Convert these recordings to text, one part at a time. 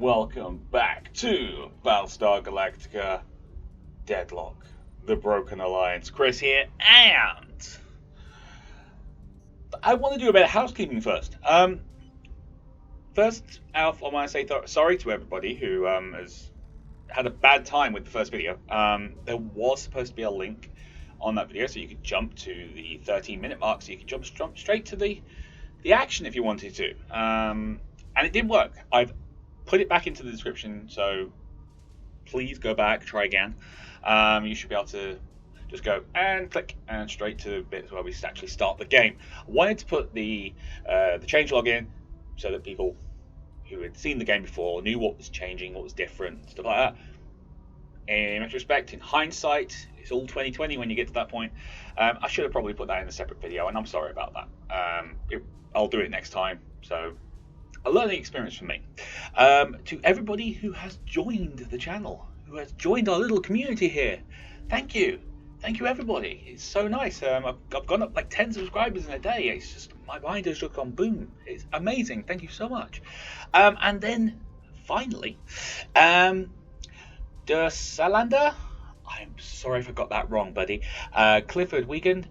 welcome back to Battlestar Galactica Deadlock, the Broken Alliance. Chris here, and I want to do a bit of housekeeping first. First off, I want to say sorry to everybody who has had a bad time with the first video. There was supposed to be a link on that video, so you could jump to the 13-minute mark, so you could jump straight to the action if you wanted to. And it didn't work. I've put it back into the description, so please go back, try again. You should be able to just go and click and straight to the bits where we actually start the game. I wanted to put the changelog in so that people who had seen the game before knew what was changing, what was different, stuff like that. In retrospect, in hindsight, it's all 2020 when you get to that point. I should have probably put that in a separate video, and I'm sorry about that. I'll do it next time. So, a learning experience for me. To everybody who has joined the channel, who has joined our little community here, thank you. Thank you, everybody. It's so nice. I've gone up like 10 subscribers in a day. It's just, my mind has just gone boom. It's amazing. Thank you so much. And then, finally, Der Salander, I'm sorry if I got that wrong, buddy. Clifford Wiegand,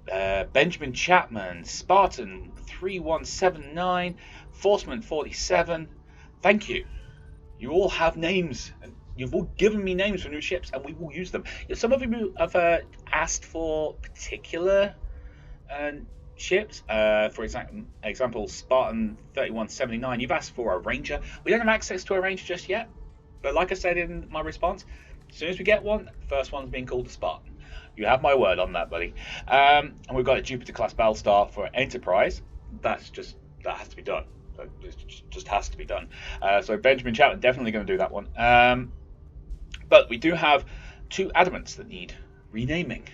Benjamin Chapman, Spartan 3179, Forceman 47. Thank you. You all have names. You've all given me names for new ships, and we will use them. Some of you have asked for particular ships. For example, Spartan 3179. You've asked for a Ranger. We don't have access to a Ranger just yet, but like I said in my response, as soon as we get one, the first one's being called the Spartan. You have my word on that, buddy. And we've got a Jupiter-class Battlestar for Enterprise. That has to be done. It just has to be done. So Benjamin Chapman, definitely going to do that one. But we do have 2 Adamants that need renaming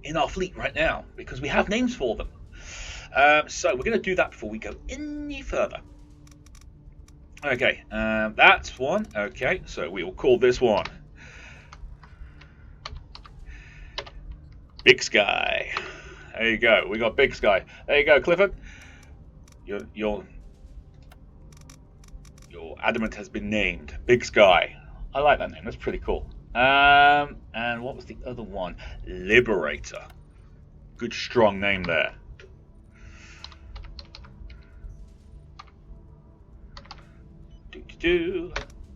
in our fleet right now, because we have names for them. So we're going to do that before we go any further. Okay, that's one. Okay, so we will call this one Big Sky. There you go. We got Big Sky. There you go, Clifford. Your adamant has been named Big Sky. I like that name. That's pretty cool. And what was the other one? Liberator. Good strong name there.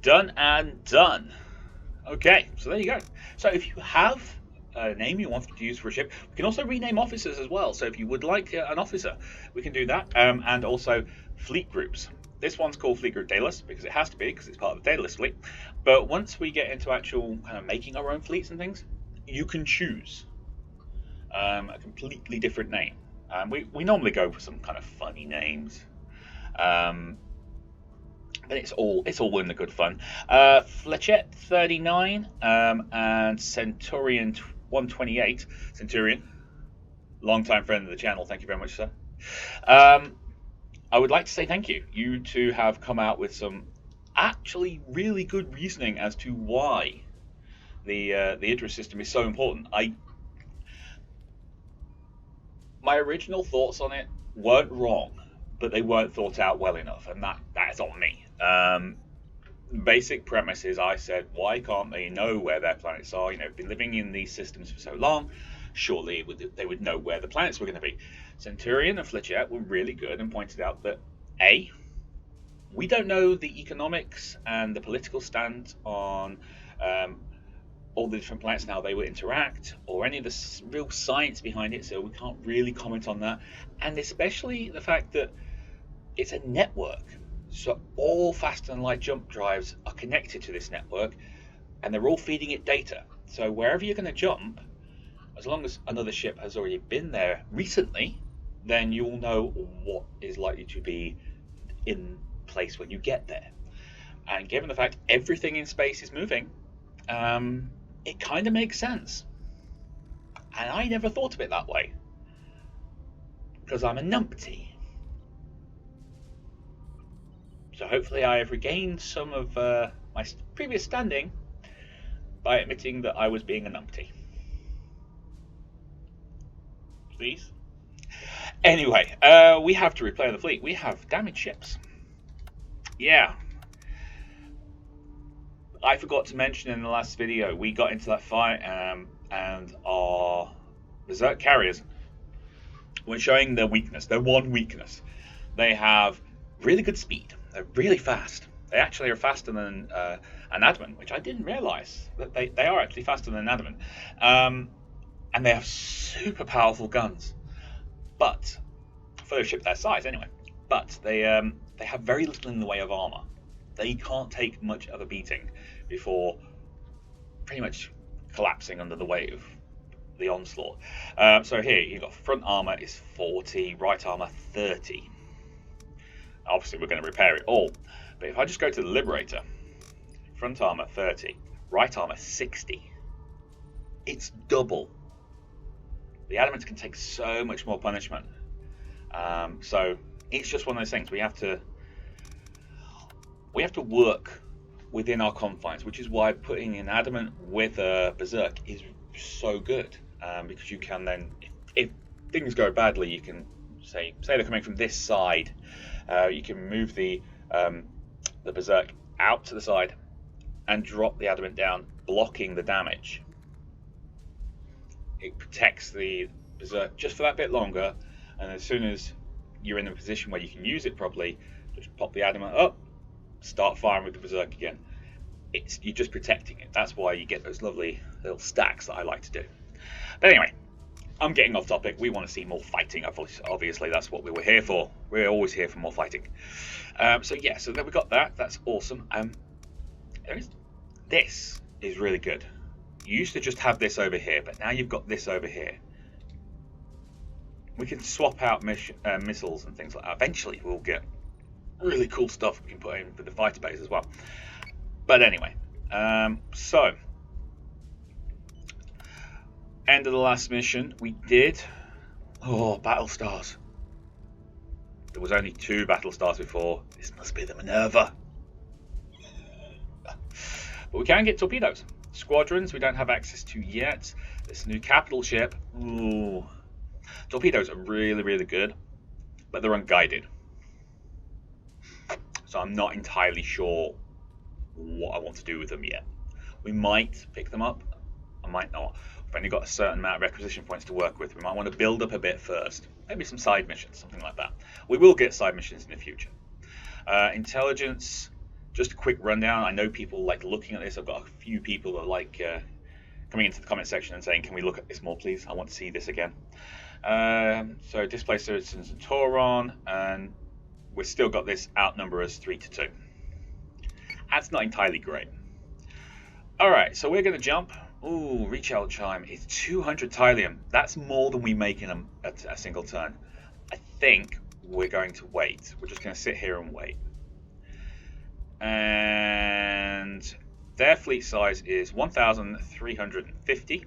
Done and done. Okay, so there you go. So if you have a name you want to use for a ship, we can also rename officers as well. So if you would like an officer, we can do that. And also fleet groups. This one's called Fleet Group Daedalus because it has to be, because it's part of the Daedalus fleet. But once we get into actual kind of making our own fleets and things, you can choose a completely different name. We normally go for some kind of funny names. But it's all in the good fun. Flechette 39 and Centurion 128. Centurion, long-time friend of the channel. Thank you very much, sir. I would like to say thank you. You two have come out with some actually really good reasoning as to why the Idris system is so important. My original thoughts on it weren't wrong, but they weren't thought out well enough, and that is on me. Basic premise is, I said, why can't they know where their planets are? You know, been living in these systems for so long, surely they would know where the planets were going to be. Centurion and Flechette were really good and pointed out that A, we don't know the economics and the political stance on all the different planets and how they would interact, or any of the real science behind it, so we can't really comment on that. And especially the fact that it's a network, so all fast and light jump drives are connected to this network, and they're all feeding it data. So wherever you're going to jump, as long as another ship has already been there recently, then you'll know what is likely to be in place when you get there. And given the fact everything in space is moving, it kind of makes sense. And I never thought of it that way, because I'm a numpty. So hopefully I have regained some of my previous standing by admitting that I was being a numpty. Please? Anyway, we have to replay the fleet. We have damaged ships. yeah, I forgot to mention in the last video, we got into that fight, and our Berserk carriers were showing their weakness, their one weakness. They have really good speed. They're really fast. They actually are faster than an admin, which I didn't realize that they are actually faster than an admin. And they have super powerful guns, but for a ship their size anyway. But they have very little in the way of armor. They can't take much of a beating before pretty much collapsing under the weight of the onslaught. So here you've got front armor is 40, right armor 30. Obviously we're going to repair it all, but if I just go to the Liberator, front armor 30, right armor 60, it's double. The Adamants can take so much more punishment. So it's just one of those things. We have to work within our confines, which is why putting an Adamant with a Berserk is so good, because you can then, if things go badly, you can say they're coming from this side, you can move the Berserk out to the side and drop the Adamant down, blocking the damage. It protects the Berserk just for that bit longer, and as soon as you're in a position where you can use it properly, just pop the Adamant up, start firing with the Berserk again. You're just protecting it. That's why you get those lovely little stacks that I like to do. But anyway, I'm getting off topic. We want to see more fighting. Obviously, that's what we were here for. We're always here for more fighting. So then we got that. That's awesome. This is really good. You used to just have this over here, but now you've got this over here. We can swap out missiles and things like that. Eventually, we'll get really cool stuff we can put in for the fighter base as well. But anyway, so end of the last mission, we did battle stars. There was only 2 battle stars before. This must be the Minerva. But we can get torpedoes. Squadrons we don't have access to yet. This new capital ship. Ooh. Torpedoes are really, really good, but they're unguided. So I'm not entirely sure what I want to do with them yet. We might pick them up, I might not. We've only got a certain amount of requisition points to work with. We might want to build up a bit first. Maybe some side missions, something like that. We will get side missions in the future. Intelligence, just a quick rundown. I know people like looking at this. I've got a few people that like coming into the comment section and saying, can we look at this more please? I want to see this again. So displaced citizens in Tauron, and we've still got this outnumber us 3-2. That's not entirely great. Alright, so we're going to jump. Ooh, reach out chime is 200 Tylium. That's more than we make in a single turn. I think we're going to wait. We're just going to sit here and wait. And their fleet size is 1,350.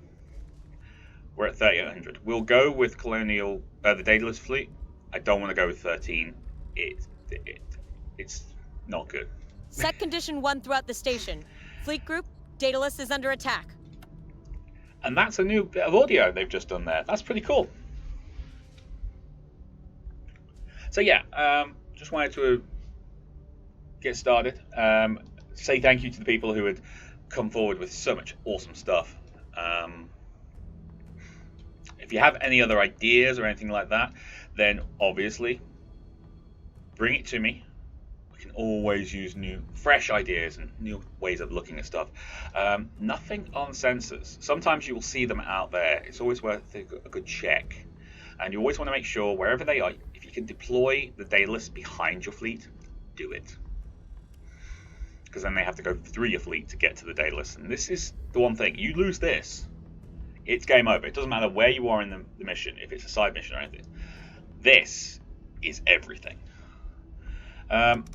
We're at 3,800. We'll go with Colonial, the Daedalus fleet. I don't want to go with 13. It's not good. Set condition 1 throughout the station. Fleet group, Daedalus is under attack. And that's a new bit of audio they've just done there. That's pretty cool. So yeah, just wanted to get started. Say thank you to the people who had come forward with so much awesome stuff. If you have any other ideas or anything like that, then obviously bring it to me. We can always use new, fresh ideas and new ways of looking at stuff. Nothing on sensors. Sometimes you will see them out there. It's always worth a good check. And you always want to make sure wherever they are, if you can deploy the Daedalus behind your fleet, do it. Because then they have to go through your fleet to get to the Daedalus. And this is the one thing. You lose this, it's game over. It doesn't matter where you are in the mission, if it's a side mission or anything. This is everything.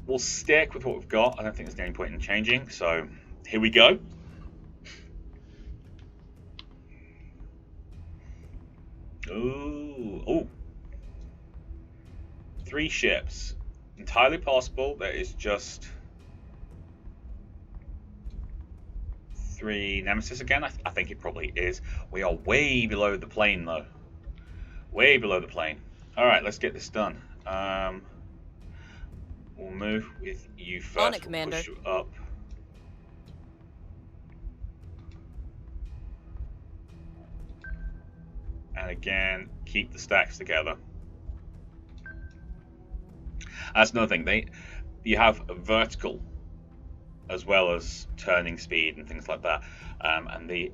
We'll stick with what we've got. I don't think there's any point in changing. So here we go. Ooh. 3 ships. Entirely possible. There is just 3 Nemesis again. I think it probably is. We are way below the plane though. Way below the plane. Alright, let's get this done. We'll move with you first. On it, we'll Commander. push you up. And again, keep the stacks together. That's another thing. You have vertical as well as turning speed and things like that. And the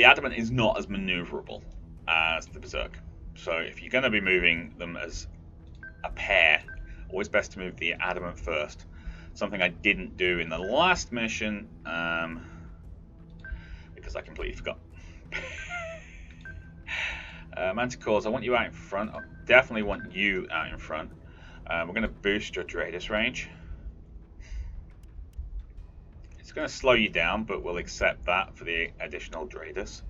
adamant is not as maneuverable as the berserk. So if you're going to be moving them as a pair, always best to move the adamant first. Something I didn't do in the last mission because I completely forgot. Manticores, I want you out in front. I definitely want you out in front. We're going to boost your Dreadus range. It's going to slow you down, but we'll accept that for the additional Dreadus.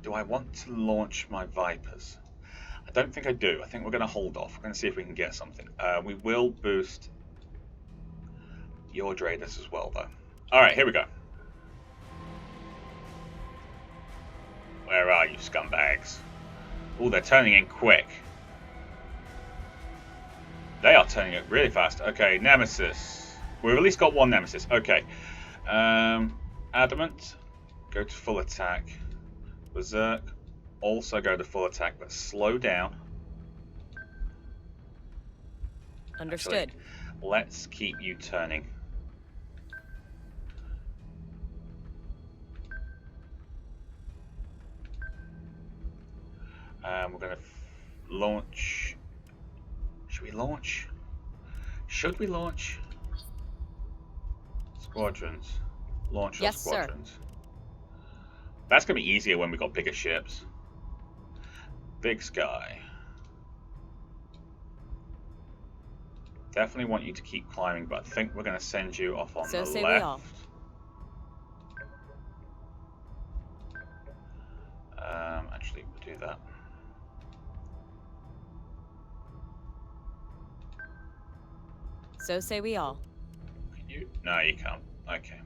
Do I want to launch my Vipers? I don't think I do. I think we're going to hold off. We're going to see if we can get something. We will boost your Dreadus as well, though. Alright, here we go. Where are you, scumbags? Oh, they're turning in quick. They are turning it really fast. Okay, Nemesis. We've at least got one Nemesis. Okay. Adamant. Go to full attack. Berserk. Also go to full attack, but slow down. Understood. Actually, let's keep you turning. We're going to launch. Should we launch? Should we launch? Squadrons. Launch your squadrons. Sir. That's going to be easier when we've got bigger ships. Big Sky. Definitely want you to keep climbing, but I think we're going to send you off on the left. We all. Actually, we'll do that. So say we all. Can you? No, you can't. Okay.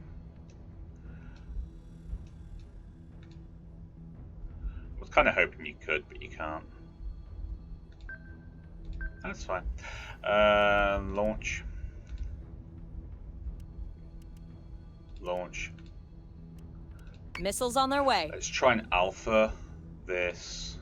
I was kind of hoping you could, but you can't. That's fine. Launch. Launch. Missiles on their way. Let's try and alpha this.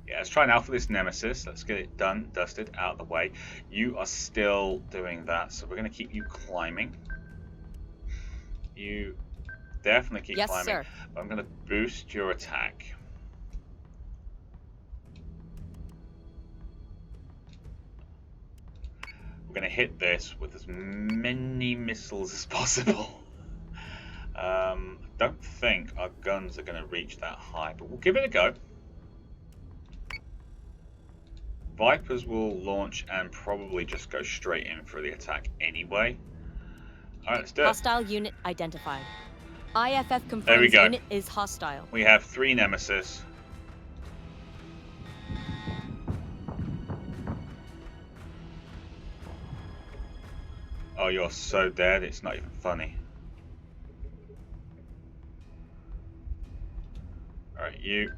Yeah, let's try and alpha this Nemesis. Let's get it done, dusted, out of the way. You are still doing that, so we're going to keep you climbing. You definitely keep climbing. Sir. But I'm going to boost your attack. We're going to hit this with as many missiles as possible. I don't think our guns are going to reach that high, but we'll give it a go. Vipers will launch and probably just go straight in for the attack anyway. Alright, let's do it. Hostile unit identified. IFF confirms unit is hostile. We have 3 Nemesis. Oh, you're so dead, it's not even funny. Alright, you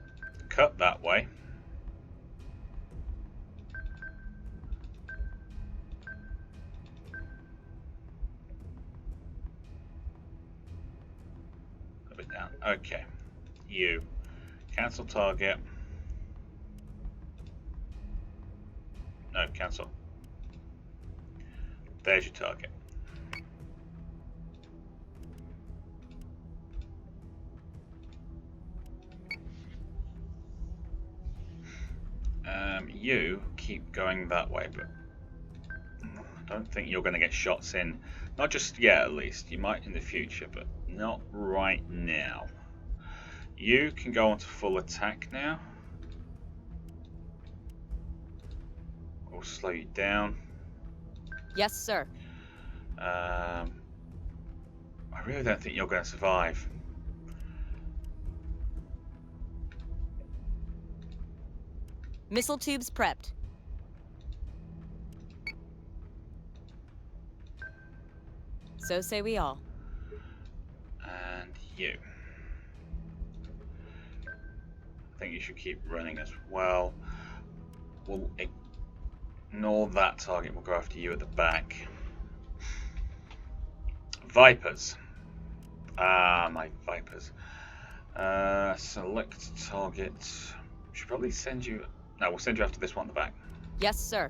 cut that way. Down. Okay, you cancel target. No, cancel. There's your target. You keep going that way, but I don't think you're going to get shots in. Not just yet, at least. You might in the future, but not right now. You can go on to full attack now. We'll slow you down. Yes, sir. I really don't think you're going to survive. Missile tubes prepped. So say we all. And you. I think you should keep running as well. We'll ignore that target. We'll go after you at the back. Vipers. My Vipers. Select target. Should probably send you. No, we'll send you after this one at the back. Yes, sir.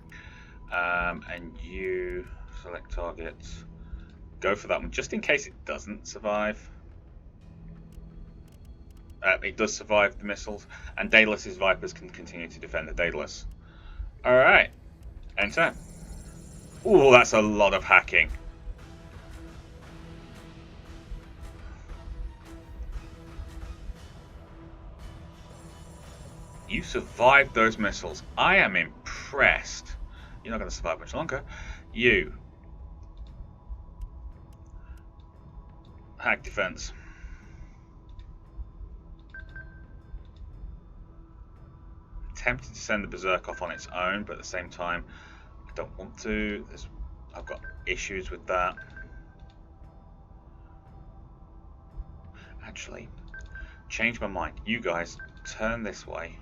And you select target. Go for that one, just in case it doesn't survive. It does survive the missiles, and Daedalus's Vipers can continue to defend the Daedalus. Alright. Enter. Ooh, that's a lot of hacking. You survived those missiles. I am impressed. You're not going to survive much longer. You. Hack defense. Tempted to send the Berserk off on its own, but at the same time, I don't want to. I've got issues with that. Actually, change my mind. You guys turn this way.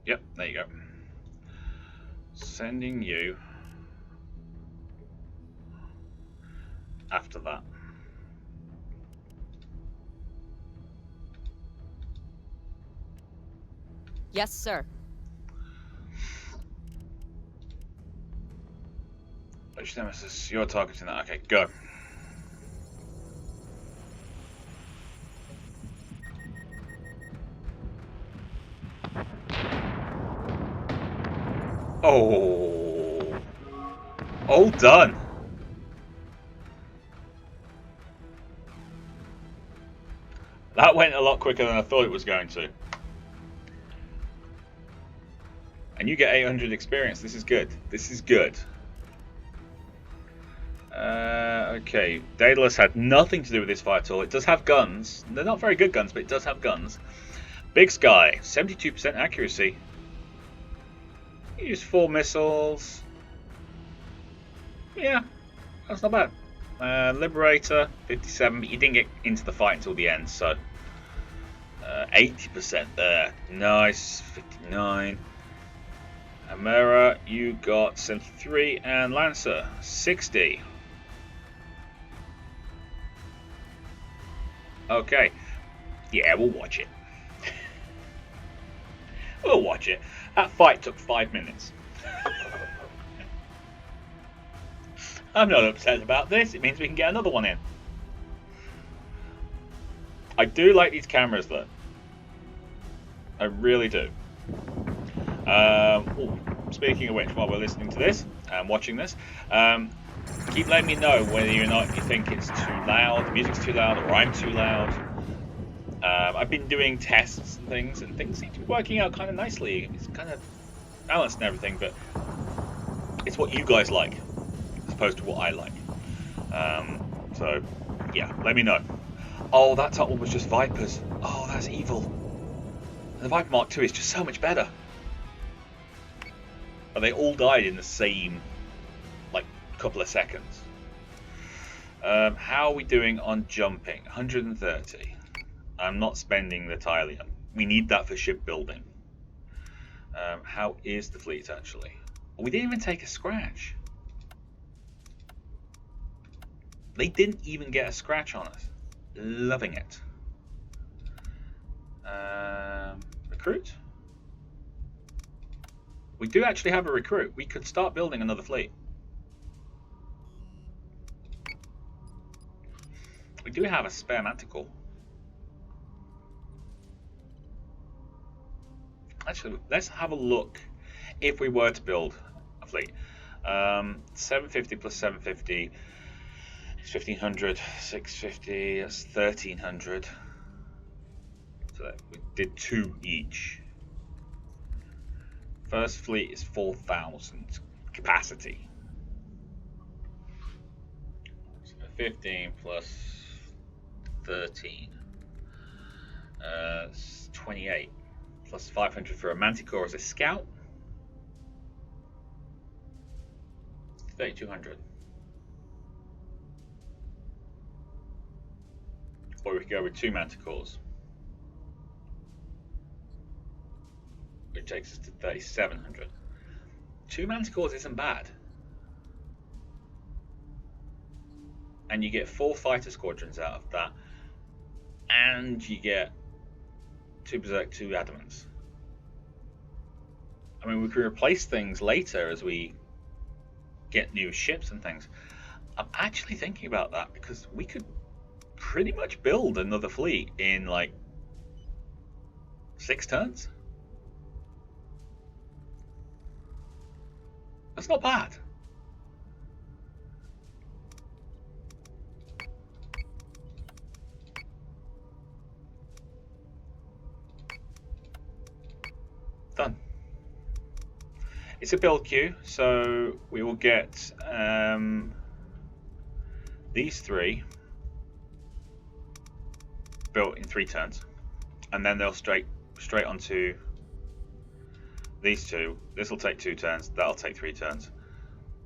Yep, there you go. Sending you after that. Yes, sir. Which nemesis? You're targeting that. Okay, go. Oh, all done. That went a lot quicker than I thought it was going to. And you get 800 experience. This is good. This is good. Okay, Daedalus had nothing to do with this fight at all. It does have guns. They're not very good guns, but it does have guns. Big Sky, 72% accuracy. Use 4 missiles. Yeah, that's not bad. Liberator, 57, but you didn't get into the fight until the end, so 80% there. Nice, 59. Amera, you got 73, and Lancer, 60. Okay, yeah, we'll watch it. We'll watch it. That fight took 5 minutes. I'm not upset about this. It means we can get another one in. I do like these cameras though. I really do. Speaking of which, while we're listening to this and watching this, keep letting me know whether or not you think it's too loud, the music's too loud, or I'm too loud. I've been doing tests and things seem to be working out kind of nicely. It's kind of balanced and everything, but it's what you guys like as opposed to what I like. So yeah, let me know. Oh, that top one was just Vipers. Oh, that's evil. The Viper Mark II is just so much better. And they all died in the same like couple of seconds. How are we doing on jumping? 130. I'm not spending the Tylium. We need that for shipbuilding. How is the fleet actually? We didn't even take a scratch. They didn't even get a scratch on us. Loving it. Recruit? We do actually have a recruit. We could start building another fleet. We do have a spare manticore. Actually, let's have a look if we were to build a fleet. 750 plus 750 is 1500, 650, that's 1300. So we did 2 each. First fleet is 4,000 capacity. So 15 plus 13. 28. plus 500 for a Manticore as a scout. 3,200. Or we could go with 2 Manticores, which takes us to 3,700. 2 Manticores isn't bad. And you get 4 fighter squadrons out of that. And you get 2 Berserk, 2 Adamants. I mean, we can replace things later as we get new ships and things. I'm actually thinking about that because we could pretty much build another fleet in like 6 turns. That's not bad. Done. It's a build queue, so we will get these 3 built in 3 turns, and then they'll straight onto these 2. This will take 2 turns. That'll take 3 turns.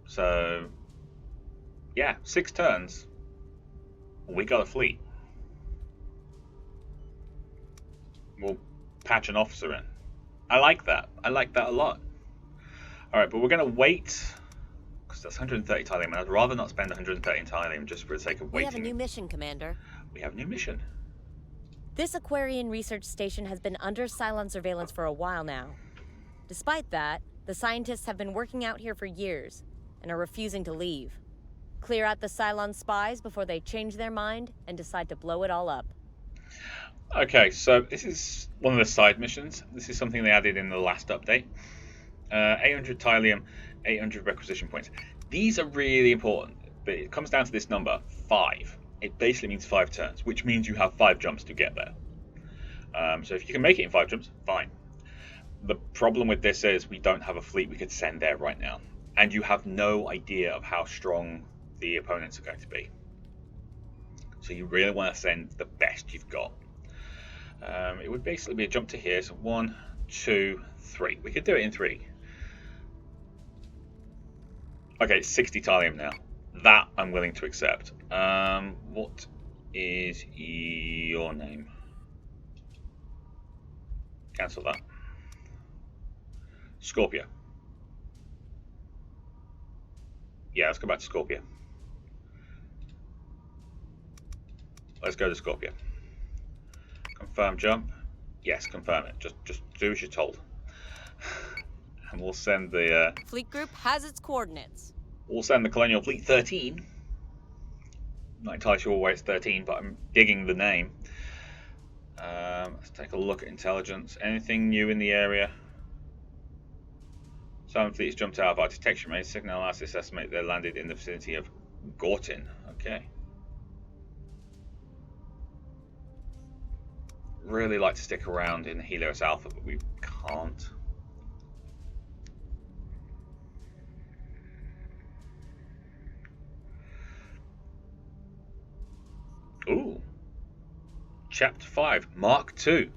So yeah, 6 turns. We got a fleet. We'll patch an officer in. I like that. I like that a lot. All right, but we're going to wait because that's 130 Thalium, and I'd rather not spend 130 Thalium just for the sake of waiting. We have a new mission, Commander. We have a new mission. This Aquarian research station has been under Cylon surveillance for a while now. Despite that, the scientists have been working out here for years and are refusing to leave. Clear out the Cylon spies before they change their mind and decide to blow it all up. Okay, so this is one of the side missions. This is something they added in the last update. 800 Thalium, 800 requisition points. These are really important, but it comes down to this number, 5. It basically means 5 turns, which means you have 5 jumps to get there. So if you can make it in 5 jumps, fine. The problem with this is we don't have a fleet we could send there right now. And you have no idea of how strong the opponents are going to be. So you really want to send the best you've got. It would basically be a jump to here, so 1, 2, 3. We could do it in 3. Okay, 60 Thalium now. That I'm willing to accept. What is your name? Cancel that. Scorpio. Yeah, let's go back to Scorpio. Let's go to Scorpio. Confirm jump. Yes, confirm it. Just do as you're told. And we'll send the Fleet group has its coordinates. We'll send the Colonial Fleet 13. Not entirely sure why it's 13, but I'm digging the name. Let's take a look at intelligence. Anything new in the area? Cylon Fleet has jumped out of our detection range. Signal analysis estimate they landed in the vicinity of Gortin. Okay. Really like to stick around in Helios Alpha, but we can't. Ooh. Chapter 5, Mark 2.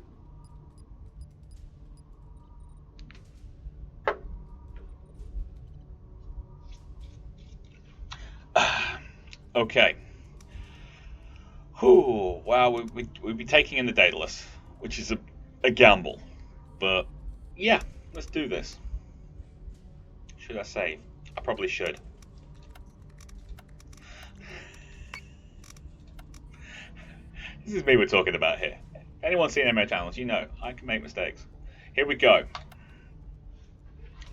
Okay. Ooh, wow, we'd be taking in the Daedalus, which is a gamble. But, yeah, let's do this. Should I save? I probably should. This is me we're talking about here. Anyone seen MO channels, you know, I can make mistakes. Here we go.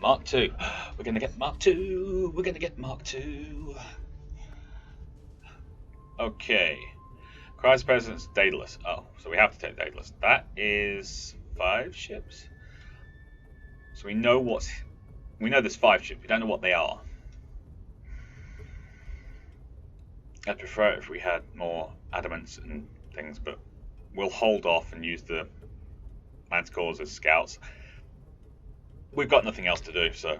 Mark 2. We're going to get Mark 2. We're going to get Mark 2. Okay. Christ President's Daedalus. Oh, so we have to take Daedalus. That is 5 ships. So we know there's 5 ships. We don't know what they are. I'd prefer it if we had more adamants and things, but we'll hold off and use the Manticores as scouts. We've got nothing else to do, so.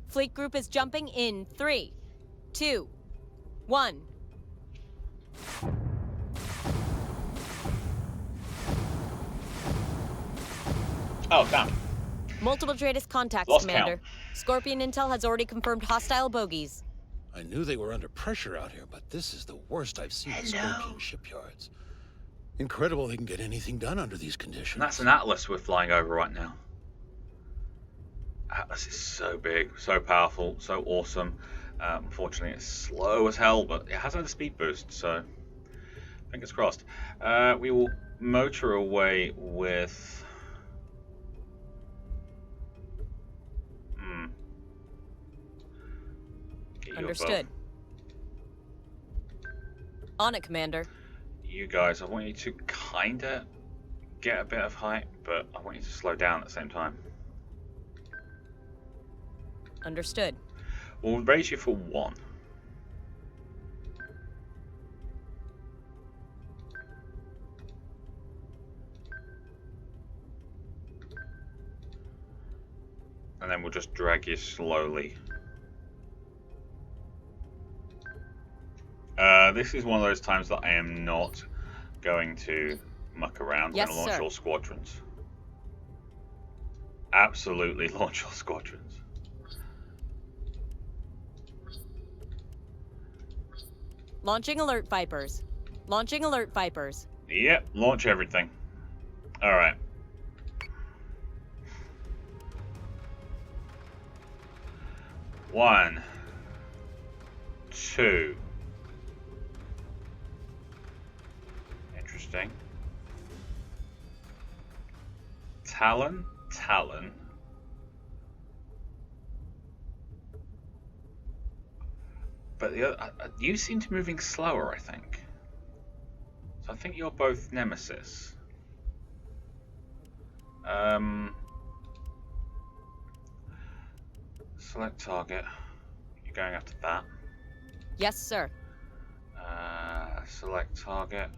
Fleet group is jumping in 3, 2, 1. Oh, damn. Multiple Tratus contacts, Lost Commander. count. Scorpion Intel has already confirmed hostile bogies. I knew they were under pressure out here, but this is the worst I've seen at Scorpion shipyards. Incredible they can get anything done under these conditions. And that's an Atlas we're flying over right now. Atlas is so big, so powerful, so awesome. Unfortunately, it's slow as hell, but it has had a speed boost, so fingers crossed. We will motor away with... Understood. On it, Commander. You guys, I want you to kinda get a bit of height, but I want you to slow down at the same time. Understood. We'll raise you for 1. And then we'll just drag you slowly. This is one of those times that I am not going to muck around. Yes, We're going to launch all squadrons. Absolutely launch all squadrons. Launching alert Vipers. Launching alert Vipers. Yep, launch everything. Alright. One. 2. Interesting. Talon. But the other, you seem to be moving slower, I think. So I think you're both Nemesis. Select target. You're going after that. Yes, sir. Select target.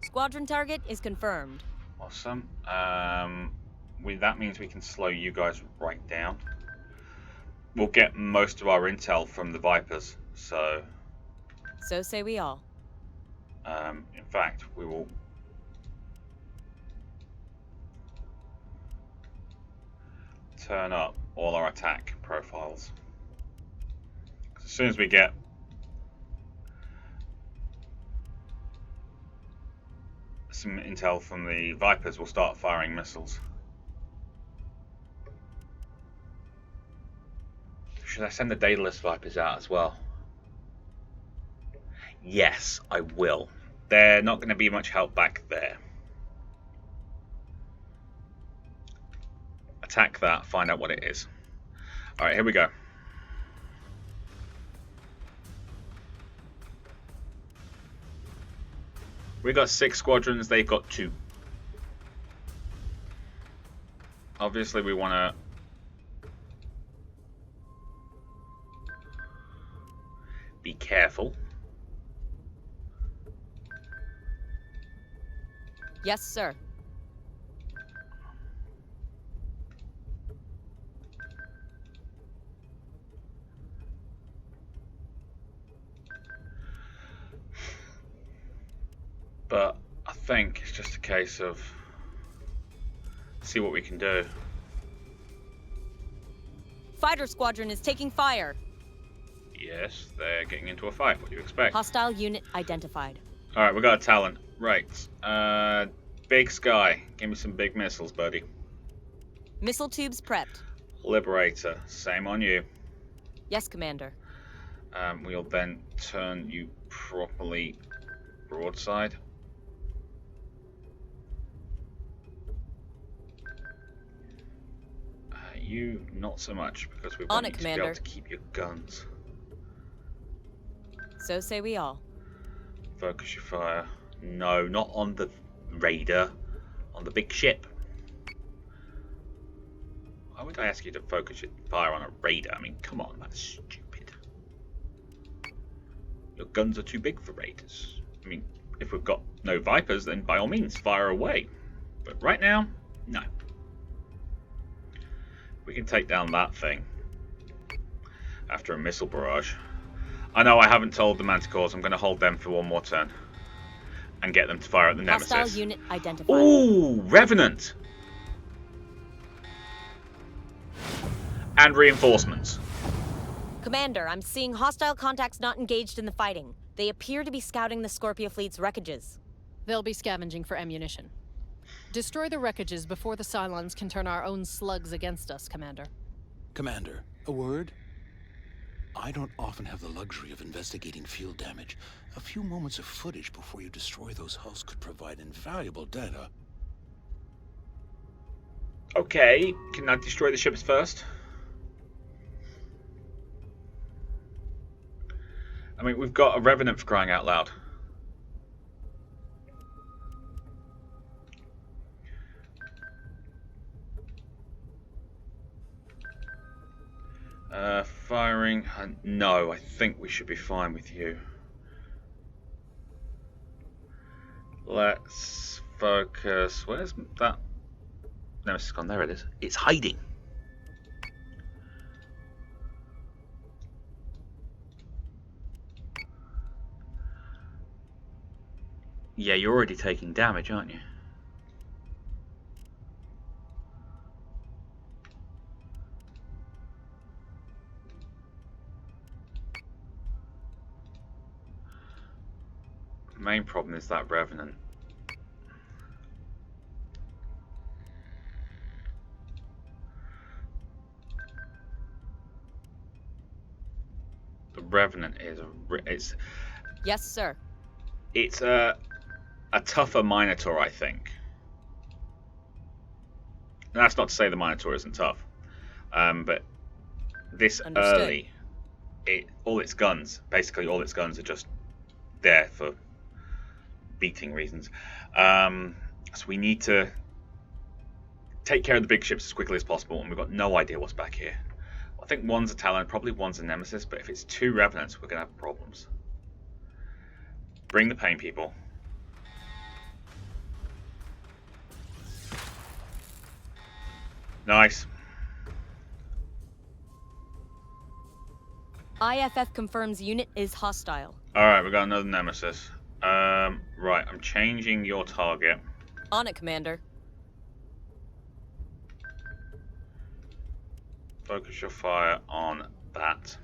Squadron target is confirmed. Awesome. That means we can slow you guys right down. We'll get most of our intel from the Vipers, so... So say we all. In fact, we will... turn up all our attack profiles. As soon as we get some intel from the Vipers, we'll start firing missiles. Should I send the Daedalus Vipers out as well? Yes, I will. They're not going to be much help back there. Attack that, find out what it is. Alright, here we go. We got 6 squadrons, they've got 2. Obviously we want to be careful. Yes, sir. But I think it's just a case of see what we can do. Fighter squadron is taking fire. Yes, they're getting into a fight. What do you expect? Hostile unit identified. Alright, we got a Talon. Right. Big Sky. Give me some big missiles, buddy. Missile tubes prepped. Liberator. Same on you. Yes, Commander. We'll then turn you properly broadside. You not so much, because we want you to be able to keep your guns. So say we all. Focus your fire. No, not on the raider. On the big ship. Why would I ask you to focus your fire on a raider? I mean, come on, that's stupid. Your guns are too big for raiders. I mean, if we've got no Vipers, then by all means, fire away. But right now, no. We can take down that thing after a missile barrage. I know I haven't told the Manticores. I'm going to hold them for one more turn. and get them to fire at the Hostile Nemesis. unit identified. Ooh, Revenant! And reinforcements. Commander, I'm seeing hostile contacts not engaged in the fighting. They appear to be scouting the Scorpio fleet's wreckages. They'll be scavenging for ammunition. Destroy the wreckages before the Cylons can turn our own slugs against us, Commander. Commander, a word? I don't often have the luxury of investigating field damage. A few moments of footage before you destroy those hulls could provide invaluable data. Okay, can I destroy the ships first? I mean, we've got a Revenant for crying out loud. Firing. No, I think we should be fine with you. Let's focus. Where's that? Nemesis gone? There it is. It's hiding. Yeah, you're already taking damage, aren't you? The main problem is that Revenant. The Revenant is Yes, sir. it's a tougher Minotaur, I think. And that's not to say the Minotaur isn't tough, but this Understood. early, all its guns are just there for beating reasons. So we need to take care of the big ships as quickly as possible, and we've got no idea what's back here. I think one's a Talon, probably one's a Nemesis, but if it's two Revenants, we're going to have problems. Bring the pain, people. Nice. IFF confirms unit is hostile. Alright, we got another Nemesis. Right, I'm changing your target. On it, Commander. Focus your fire on that.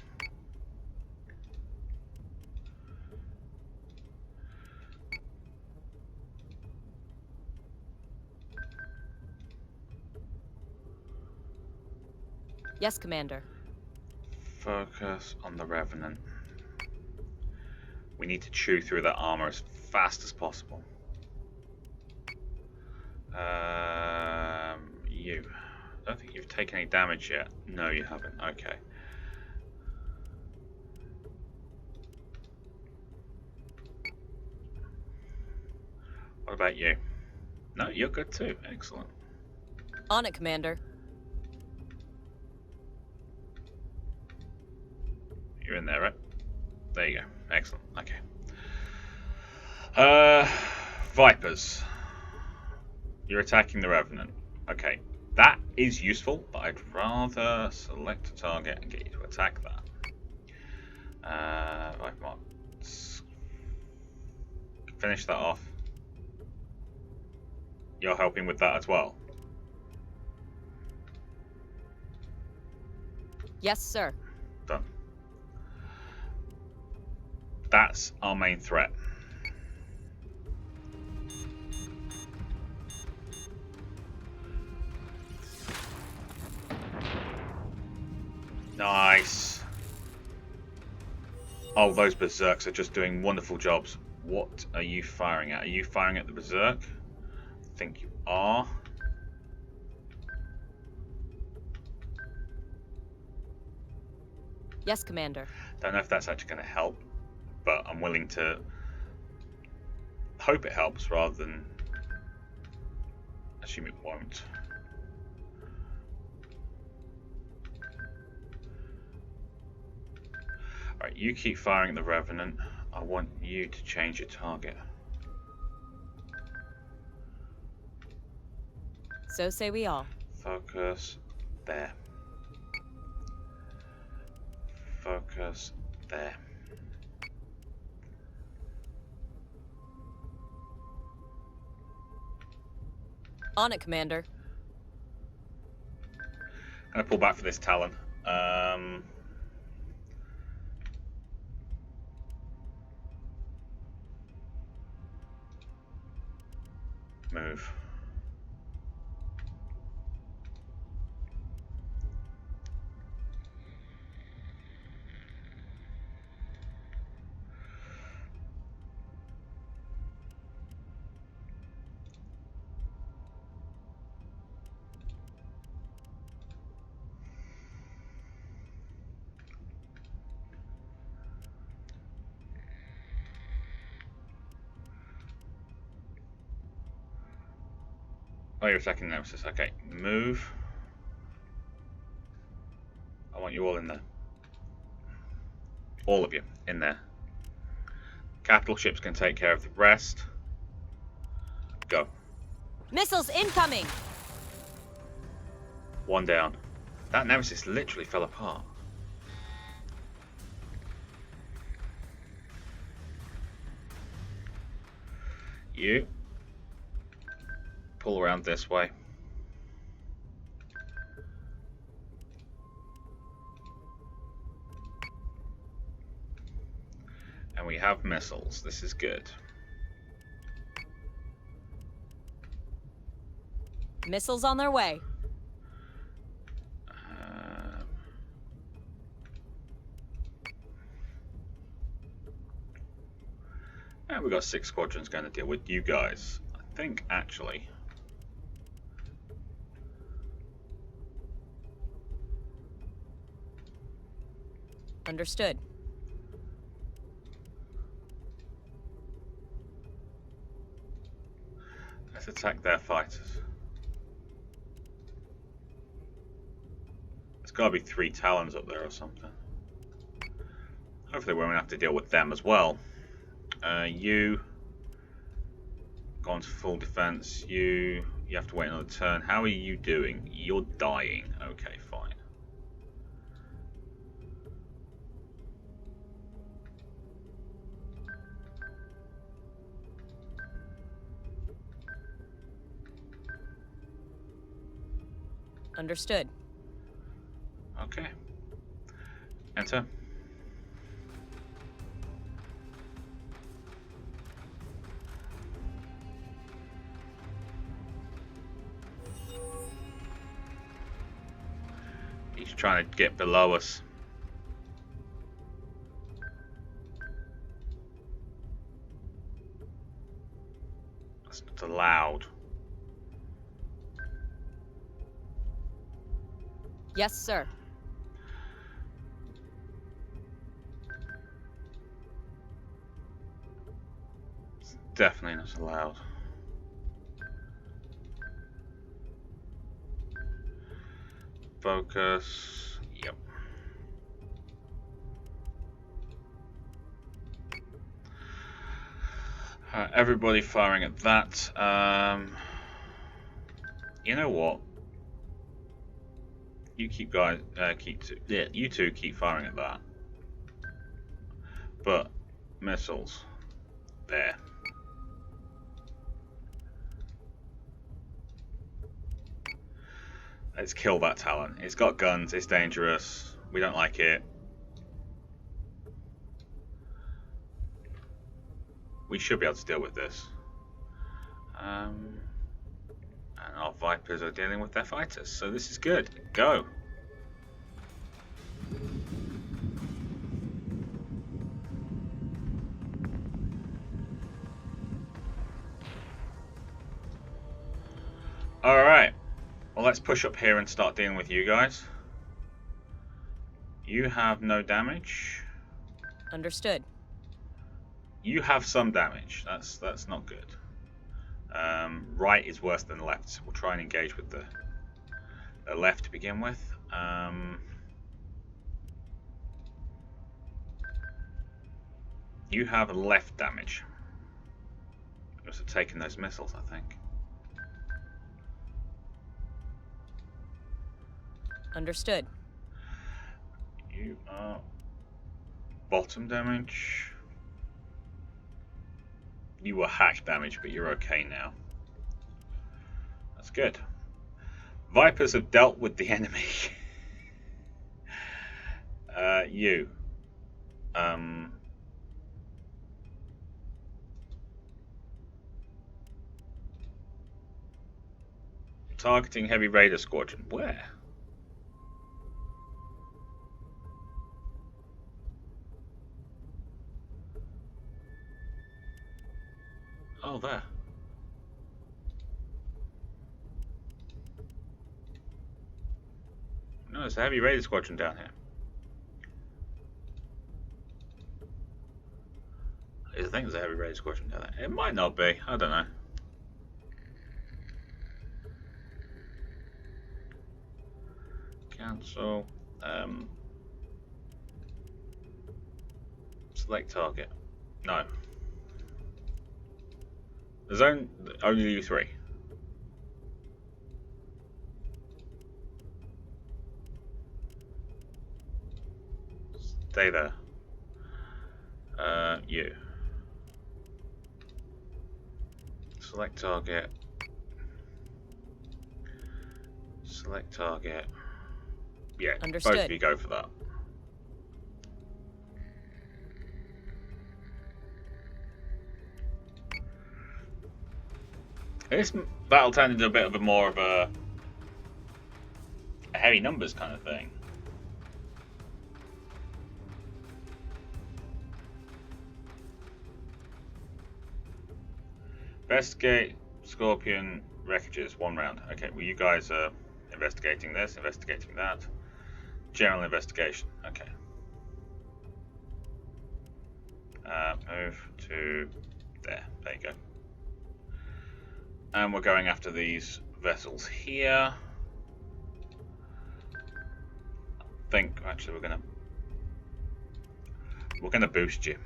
Yes, Commander. Focus on the Revenant. We need to chew through that armor as fast as possible. You. I don't think you've taken any damage yet. No, you haven't. Okay. What about you? No, you're good too. Excellent. On it, Commander. You're in there, right? There you go. Excellent. Okay. Vipers. You're attacking the Revenant. Okay. That is useful, but I'd rather select a target and get you to attack that. Right, Mark. Finish that off. You're helping with that as well. Yes, sir. Done. That's our main threat. Nice. Oh, those berserks are just doing wonderful jobs. What are you firing at? Are you firing at the berserk? I think you are. Yes, Commander. Don't know if that's actually going to help, but I'm willing to hope it helps rather than assume it won't. Alright, you keep firing at the Revenant. I want you to change your target. So say we all. Focus there. Focus there. On it, Commander. I'm gonna pull back for this Talon. Move. Oh, you're attacking Nemesis. Okay, move. I want you all in there. All of you in there. Capital ships can take care of the rest. Go. Missiles incoming! One down. That Nemesis literally fell apart. You pull around this way. And we have missiles. This is good. Missiles on their way. And we've got 6 squadrons going to deal with you guys. I think, actually. Understood. Let's attack their fighters. There's got to be 3 Talons up there or something. Hopefully we won't have to deal with them as well. You go on to full defense. You have to wait another turn. How are you doing? You're dying. Okay, fine. Understood. Okay. Enter. He's trying to get below us. That's not allowed. Yes, sir. It's definitely not allowed. Focus. Yep. Everybody firing at that. You know what? You keep guys. You two keep firing at that. But missiles. There. Let's kill that Talon. It's got guns, it's dangerous, we don't like it. We should be able to deal with this. And our Vipers are dealing with their fighters, so this is good. Go! Alright. Well, let's push up here and start dealing with you guys. You have no damage. Understood. You have some damage. That's not good. Right is worse than left, so we'll try and engage with the left to begin with. You have left damage. You're also taking those missiles, I think. Understood. You are bottom damage. You were hack damage, but you're okay now. That's That's good. Vipers have dealt with the enemy. You. Targeting heavy raider squadron. Where? Oh, there. No, it's a heavy raider squadron down here. I think there's a heavy raider squadron down there. It might not be. I don't know. Cancel. Select target. No. There's only you three. Stay there. You. Select target. Select target. Yeah, Understood. Both of you go for that. This battle turned into a bit of a more of a heavy numbers kind of thing. Investigate Scorpion wreckages, 1 round. Okay, well you guys are investigating this, investigating that. General investigation. Okay. Move to there. There you go. And we're going after these vessels here. I think actually we're gonna boost you.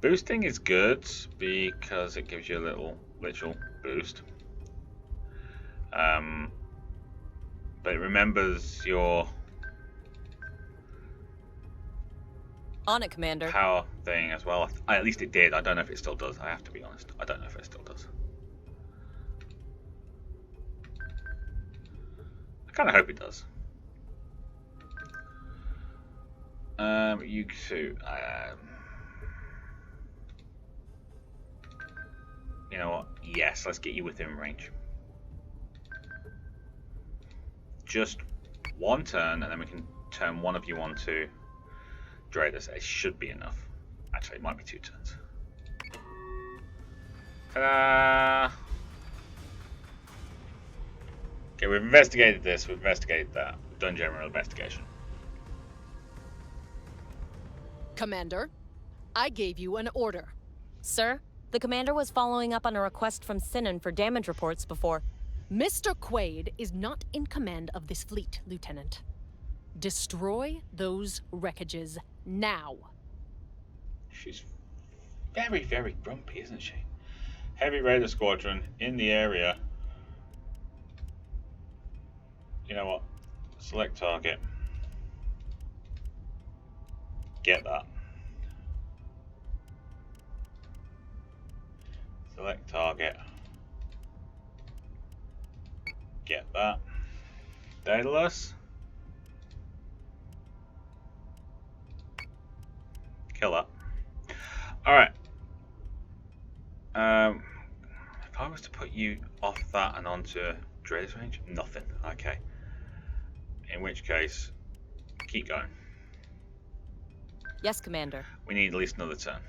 Boosting is good because it gives you a little literal boost. But it remembers your On it, Commander. power thing as well. At least it did. I don't know if it still does. I have to be honest. I don't know if it still does. I kind of hope it does. You two. You know what? Yes, let's get you within range. Just 1 turn, and then we can turn one of you onto Dratus. It should be enough. Actually, it might be 2 turns. Ta-da! Okay, we've investigated this, we've investigated that. We've done general investigation. Commander, I gave you an order. Sir, the commander was following up on a request from Sinan for damage reports before. Mr. Quaid is not in command of this fleet, Lieutenant. Destroy those wreckages now. She's very, very grumpy, isn't she? Heavy Raider Squadron in the area. You know what? Select target. Get that. Select target. Get that. Daedalus. Kill that. Alright. If I was to put you off that and onto Drader's range, nothing. Okay. In which case, keep going. Yes, Commander. We need at least another turn.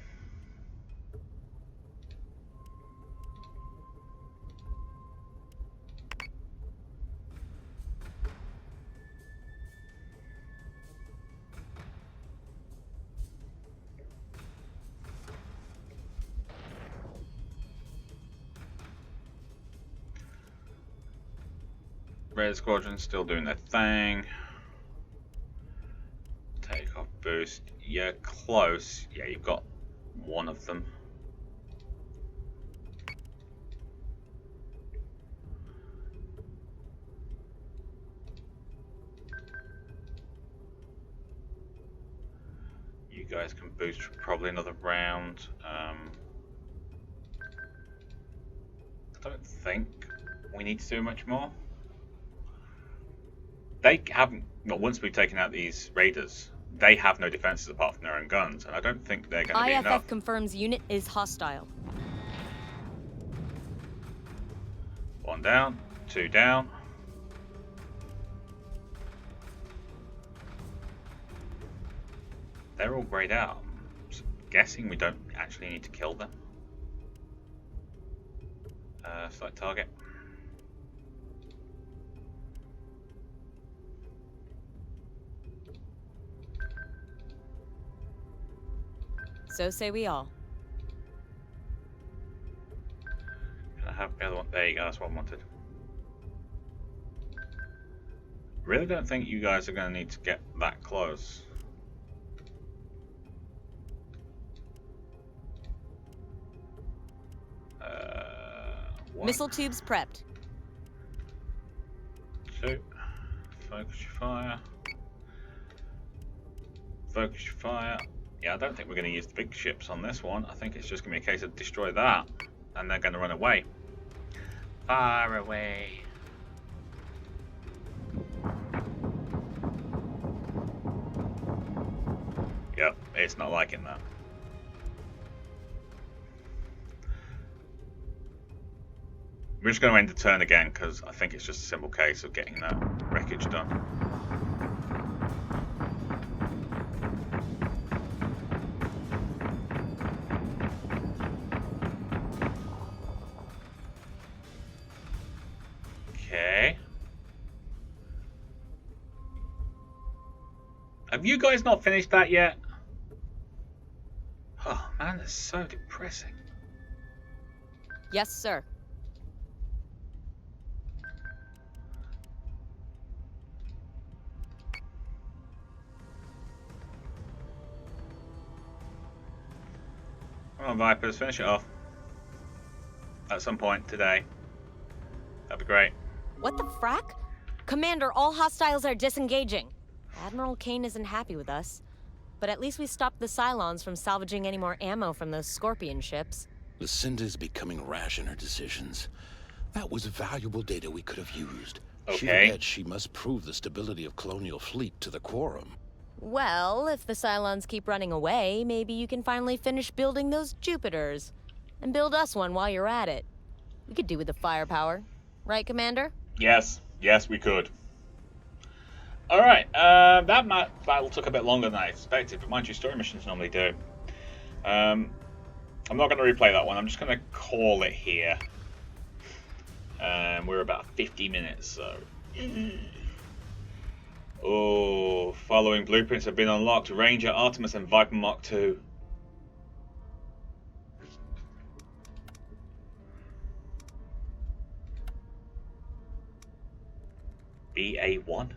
Red Squadron still doing their thing. Take off boost. Yeah, close. Yeah, you've got one of them. You You guys can boost for probably another round. I don't think we need to do much more. They haven't. Well, once we've taken out these raiders, they have no defenses apart from their own guns, and I don't think they're going to be enough. IFF confirms unit is hostile. 1 down, 2 down. They're all grayed out. I'm guessing we don't actually need to kill them. Select target. So say we all. Can I have the other one? There you go, that's what I wanted. Really don't think you guys are going to need to get that close. Missile tubes prepped. 2. Focus your fire. Focus your fire. Yeah, I don't think we're going to use the big ships on this one. I think it's just going to be a case of destroy that, and they're going to run away. Far away. Yep, it's not liking that. We're just going to end the turn again because I think it's just a simple case of getting that wreckage done. Okay. Have you guys not finished that yet? Oh man, that's so depressing. Yes, sir. Come on, Vipers, finish it off. At some point today. That'd be great. What the frack? Commander, all hostiles are disengaging. Admiral Kane isn't happy with us. But at least we stopped the Cylons from salvaging any more ammo from those Scorpion ships. Lucinda's becoming rash in her decisions. That was valuable data we could have used. Okay. She forgets she must prove the stability of Colonial Fleet to the Quorum. Well, if the Cylons keep running away, maybe you can finally finish building those Jupiters. And build us one while you're at it. We could do with the firepower. Right, Commander? Yes, yes, we could. Alright, that battle took a bit longer than I expected, but mind you, story missions normally do. I'm not going to replay that one, I'm just going to call it here. We're about 50 minutes, so... Oh, following blueprints have been unlocked. Ranger, Artemis, and Viper Mark II. BA1?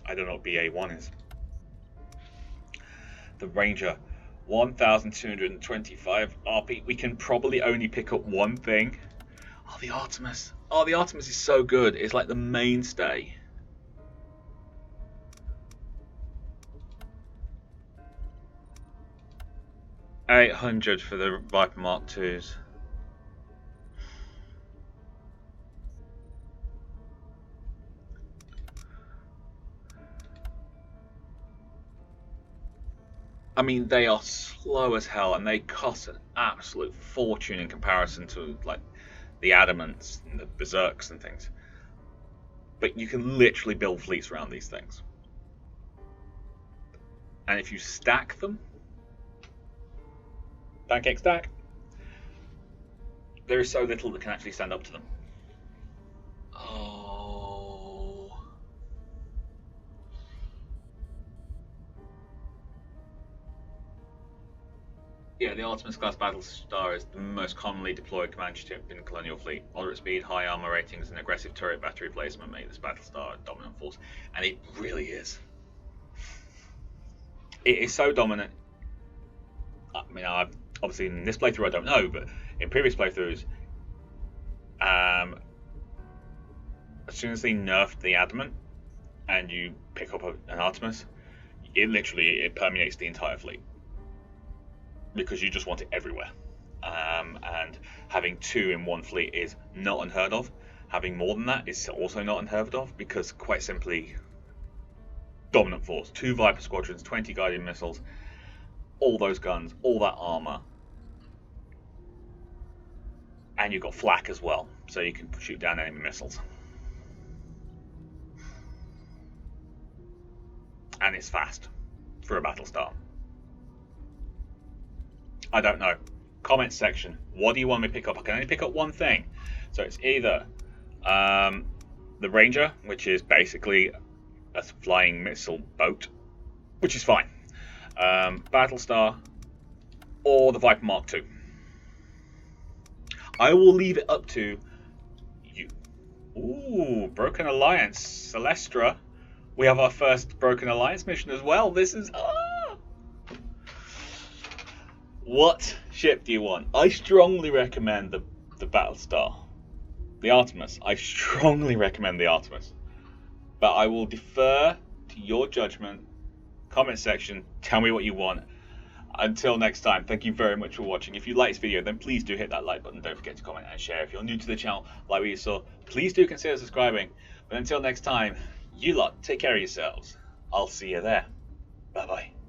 I don't know what BA1 is. The Ranger, 1,225 RP. We can probably only pick up one thing. Oh, the Artemis. Oh, the Artemis is so good. It's like the mainstay. $800 for the Viper Mark IIs. I mean, they are slow as hell, and they cost an absolute fortune in comparison to like the Adamants and the Berserks and things. But you can literally build fleets around these things. And if you stack them, pancake stack, there is so little that can actually stand up to them. Oh. Yeah, the Artemis class Battlestar is the most commonly deployed command ship in Colonial Fleet. Moderate speed, high armor ratings, and aggressive turret battery placement make this Battlestar a dominant force. And it really is. It is so dominant. I mean, obviously in this playthrough I don't know, but in previous playthroughs, as soon as they nerfed the Adamant and you pick up an Artemis, it permeates the entire fleet because you just want it everywhere. And having 2 in one fleet is not unheard of. Having more than that is also not unheard of, because quite simply, dominant force, 2 Viper squadrons, 20 guided missiles, all those guns, all that armor, and you've got flak as well, so you can shoot down enemy missiles. And it's fast for a Battlestar. I don't know. Comment section. What do you want me to pick up? I can only pick up one thing. So it's either the Ranger, which is basically a flying missile boat, which is fine. Battlestar, or the Viper Mark II. I will leave it up to you. Ooh, Broken Alliance. Celestra. We have our first Broken Alliance mission as well. This is... What ship do you want? I strongly recommend the Battlestar. The Artemis. I strongly recommend the Artemis. But I will defer to your judgment. Comment section. Tell me what you want. Until next time, thank you very much for watching. If you like this video, then please do hit that like button. Don't forget to comment and share. If you're new to the channel, like what you saw, please do consider subscribing. But until next time, you lot, take care of yourselves. I'll see you there. Bye-bye.